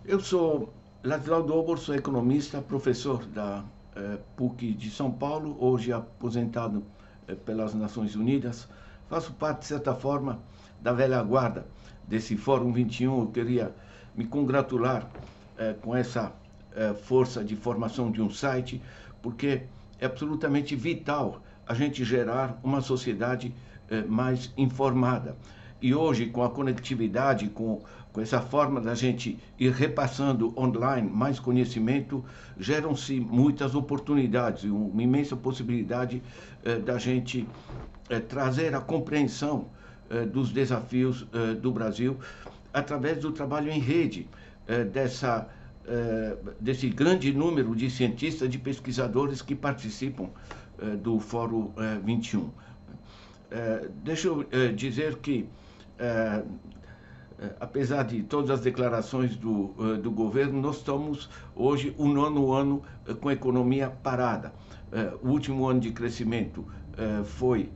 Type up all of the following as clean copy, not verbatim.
Eu sou Ladislau Dobor, sou economista, professor da PUC de São Paulo, hoje aposentado pelas Nações Unidas. Faço parte, de certa forma, da velha guarda desse Fórum 21. Eu queria me congratular com essa força de formação de um site, porque é absolutamente vital a gente gerar uma sociedade mais informada. E hoje, com a conectividade, com essa forma da gente ir repassando online mais conhecimento, geram-se muitas oportunidades, uma imensa possibilidade da gente trazer a compreensão dos desafios do Brasil através do trabalho em rede, desse grande número de cientistas, de pesquisadores que participam do Fórum 21. Deixa eu dizer que, apesar de todas as declarações do governo, nós estamos hoje o nono ano com a economia parada. O último ano de crescimento foi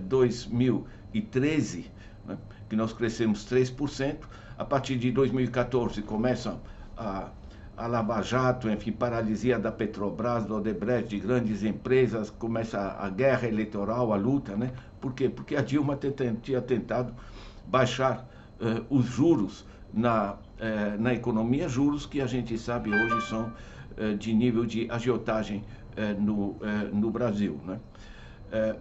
2013, né, que nós crescemos 3%. A partir de 2014 começa a Lava Jato, enfim, paralisia da Petrobras, do Odebrecht, de grandes empresas, começa a guerra eleitoral, a luta, né? Por quê? Porque a Dilma tinha tentado baixar os juros na economia, juros que a gente sabe hoje são de nível de agiotagem no Brasil, né?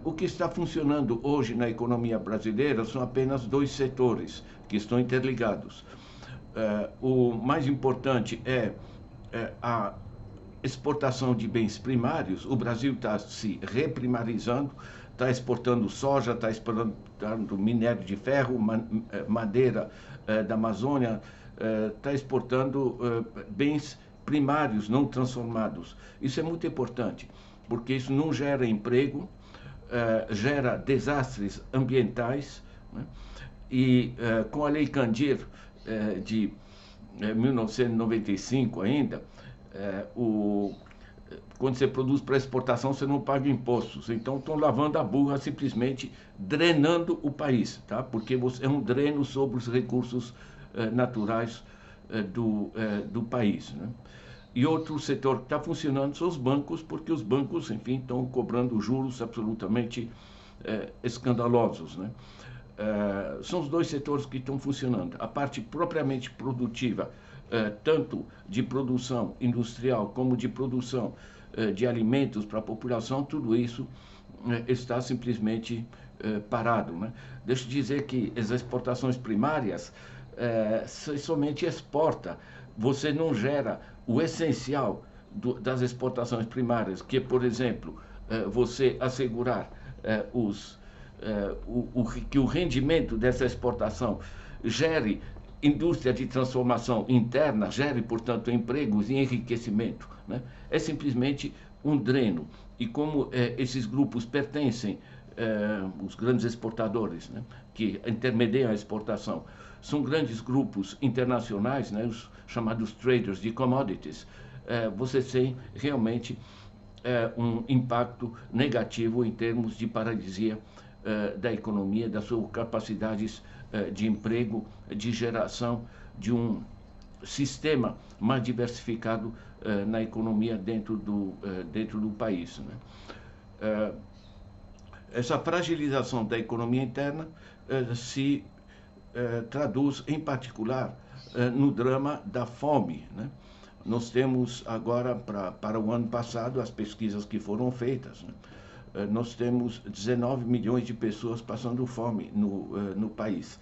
O que está funcionando hoje na economia brasileira são apenas dois setores que estão interligados. O mais importante é a exportação de bens primários. O Brasil está se reprimarizando, está exportando soja, está exportando minério de ferro, madeira da Amazônia, está exportando bens primários não transformados. Isso é muito importante, porque isso não gera emprego, gera desastres ambientais, né? E com a Lei Candir de 1995 ainda, quando você produz para exportação, você não paga impostos. Então, estão lavando a burra, simplesmente drenando o país, tá? Porque é um dreno sobre os recursos naturais do país, né? E outro setor que está funcionando são os bancos, porque os bancos, enfim, estão cobrando juros absolutamente escandalosos, né? São os dois setores que estão funcionando. A parte propriamente produtiva, tanto de produção industrial como de produção de alimentos para a população, tudo isso está simplesmente parado, né? Deixa eu dizer que as exportações primárias, você somente exporta, você não gera o essencial das exportações primárias, que é, por exemplo, você assegurar que o rendimento dessa exportação gere indústria de transformação interna, gere, portanto, empregos e enriquecimento, né? É simplesmente um dreno. E como esses grupos pertencem, os grandes exportadores, né, que intermediam a exportação, são grandes grupos internacionais, né, os chamados traders de commodities, você tem realmente um impacto negativo em termos de paralisia da economia, das suas capacidades de emprego, de geração de um sistema mais diversificado na economia dentro do país, né? Essa fragilização da economia interna se traduz, em particular, no drama da fome, né? Nós temos agora, para o ano passado, as pesquisas que foram feitas, né? Nós temos 19 milhões de pessoas passando fome no país.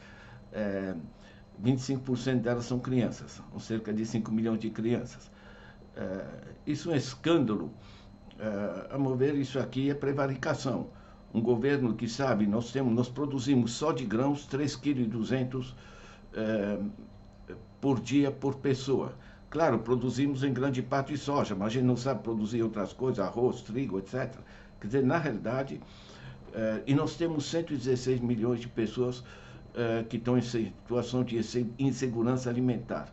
25% delas são crianças, com cerca de 5 milhões de crianças. Isso é um escândalo. A meu ver, isso aqui é prevaricação. Um governo que sabe, nós produzimos só de grãos 3,2 kg por dia por pessoa. Claro, produzimos em grande parte soja, mas a gente não sabe produzir outras coisas, arroz, trigo, etc. Quer dizer, na realidade, e nós temos 116 milhões de pessoas que estão em situação de insegurança alimentar.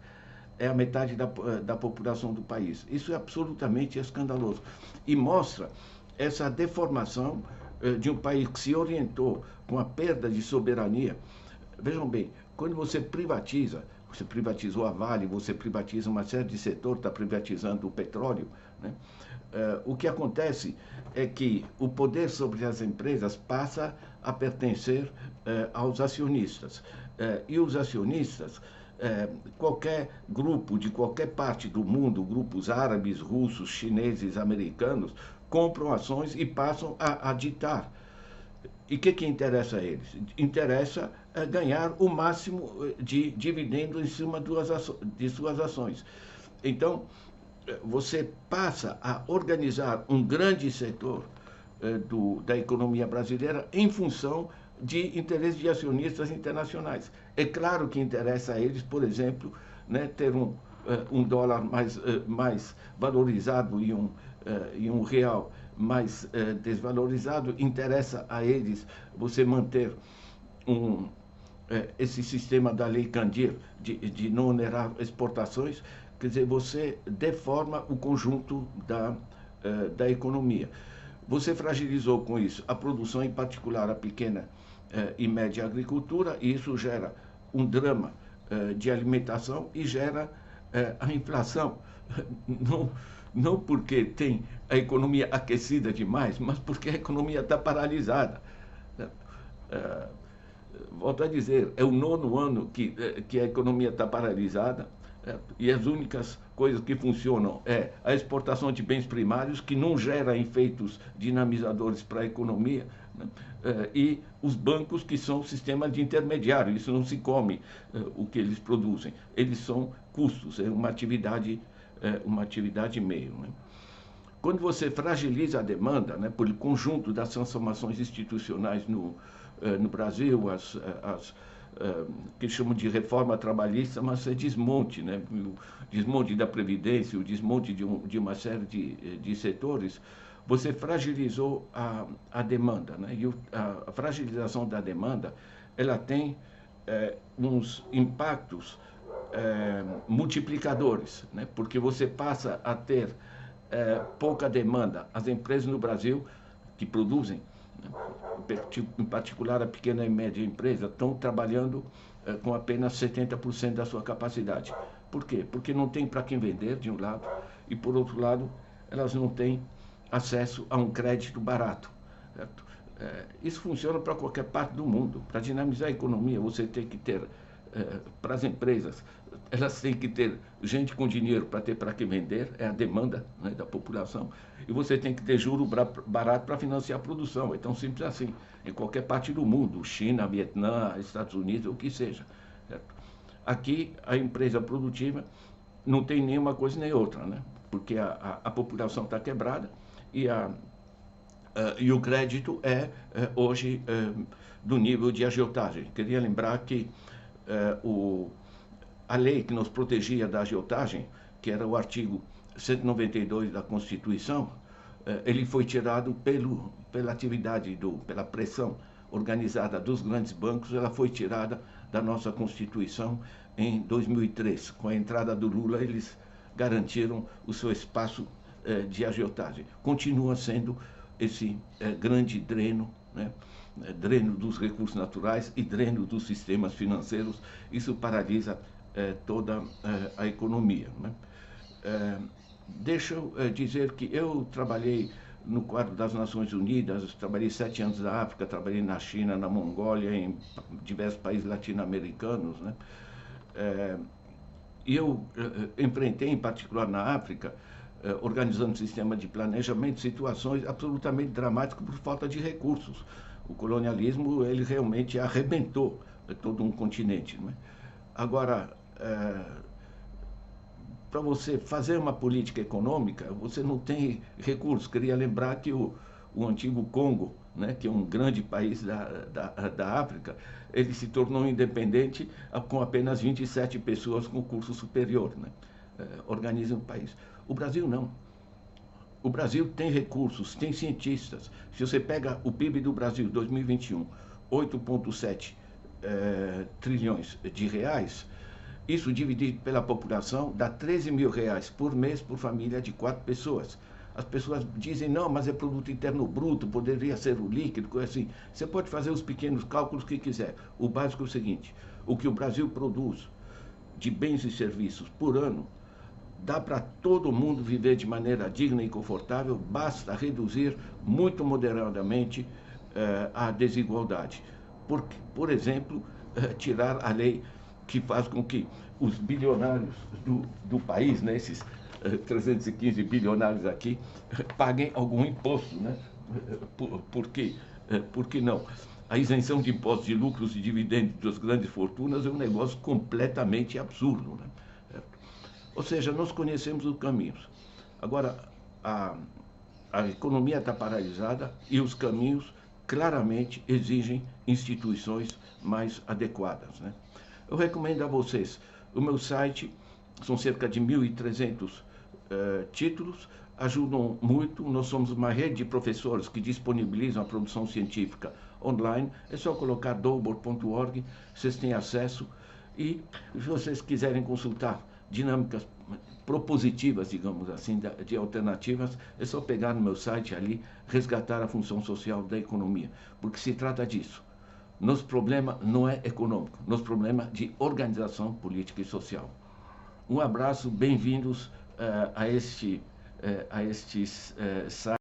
É a metade da população do país. Isso é absolutamente escandaloso. E mostra essa deformação de um país que se orientou com a perda de soberania. Vejam bem, quando você privatiza, você privatizou a Vale, você privatiza uma série de setores, está privatizando o petróleo, né? O que acontece é que o poder sobre as empresas passa a pertencer aos acionistas. E os acionistas, qualquer grupo de qualquer parte do mundo, grupos árabes, russos, chineses, americanos, compram ações e passam a ditar. E o que interessa a eles? Interessa ganhar o máximo de dividendo em cima de suas ações. Então, você passa a organizar um grande setor da economia brasileira em função de interesses de acionistas internacionais. É claro que interessa a eles, por exemplo, né, ter um dólar mais valorizado e um real mais desvalorizado. Interessa a eles você manter esse sistema da Lei Candir de não onerar exportações. Quer dizer, você deforma o conjunto da economia. Você fragilizou com isso a produção, em particular a pequena e média agricultura, e isso gera um drama de alimentação e gera a inflação. Não porque tem a economia aquecida demais, mas porque a economia está paralisada. Volto a dizer, é o 9º ano que a economia está paralisada. E as únicas coisas que funcionam é a exportação de bens primários, que não gera efeitos dinamizadores para a economia, né? E os bancos, que são sistemas de intermediário. Isso não se come o que eles produzem, eles são custos, é uma atividade meio, né? Quando você fragiliza a demanda, né, por conjunto das transformações institucionais no Brasil, que chamam de reforma trabalhista, mas é desmonte, né? O desmonte da Previdência, o desmonte de uma série de setores, você fragilizou a demanda, né? E a fragilização da demanda, ela tem uns impactos multiplicadores, né? Porque você passa a ter pouca demanda. As empresas no Brasil que produzem, em particular a pequena e média empresa, estão trabalhando com apenas 70% da sua capacidade. Por quê? Porque não tem para quem vender, de um lado, e por outro lado, elas não têm acesso a um crédito barato. Certo? Isso funciona para qualquer parte do mundo. Para dinamizar a economia, você tem que ter, para as empresas, elas têm que ter gente com dinheiro para ter para que vender, é a demanda, né, da população, e você tem que ter juro barato para financiar a produção. É tão simples assim, em qualquer parte do mundo, China, Vietnã, Estados Unidos, o que seja. Certo? Aqui, a empresa produtiva não tem nenhuma coisa nem outra, né? Porque a população está quebrada e o crédito hoje do nível de agiotagem. Queria lembrar que a lei que nos protegia da agiotagem, que era o artigo 192 da Constituição, ele foi tirado pela atividade, pela pressão organizada dos grandes bancos. Ela foi tirada da nossa Constituição em 2003. Com a entrada do Lula, eles garantiram o seu espaço de agiotagem. Continua sendo esse grande dreno, né? Dreno dos recursos naturais e dreno dos sistemas financeiros. Isso paralisa toda a economia, né? Deixa eu dizer que eu trabalhei no quadro das Nações Unidas, trabalhei 7 anos na África, trabalhei na China, na Mongólia, em diversos países latino-americanos, né? E eu enfrentei, em particular na África, organizando um sistema de planejamento, situações absolutamente dramáticas por falta de recursos. O colonialismo, ele realmente arrebentou todo um continente, né? Agora, para você fazer uma política econômica, você não tem recursos. Queria lembrar que o antigo Congo, né, que é um grande país da África, ele se tornou independente com apenas 27 pessoas com curso superior, né? Organizam o país. O Brasil não. O Brasil tem recursos, tem cientistas. Se você pega o PIB do Brasil, 2021, 8,7 trilhões de reais, isso dividido pela população dá 13 mil reais por mês por família de 4 pessoas. As pessoas dizem, não, mas é produto interno bruto, poderia ser o líquido, coisa assim. Você pode fazer os pequenos cálculos que quiser. O básico é o seguinte: o que o Brasil produz de bens e serviços por ano, dá para todo mundo viver de maneira digna e confortável, basta reduzir muito moderadamente a desigualdade. Por exemplo, tirar a lei que faz com que os bilionários do país, né, esses 315 bilionários aqui, paguem algum imposto. Né? Por quê? Por que não? A isenção de impostos de lucros e dividendos das grandes fortunas é um negócio completamente absurdo. Né? Ou seja, nós conhecemos os caminhos. Agora, a economia está paralisada e os caminhos claramente exigem instituições mais adequadas. Né? Eu recomendo a vocês o meu site, são cerca de 1.300 títulos, ajudam muito. Nós somos uma rede de professores que disponibilizam a produção científica online. É só colocar dobor.org, vocês têm acesso. E se vocês quiserem consultar dinâmicas propositivas, digamos assim, de alternativas, é só pegar no meu site ali, resgatar a função social da economia, porque se trata disso. Nosso problema não é econômico, nosso problema é de organização política e social. Um abraço, bem-vindos a estes sites.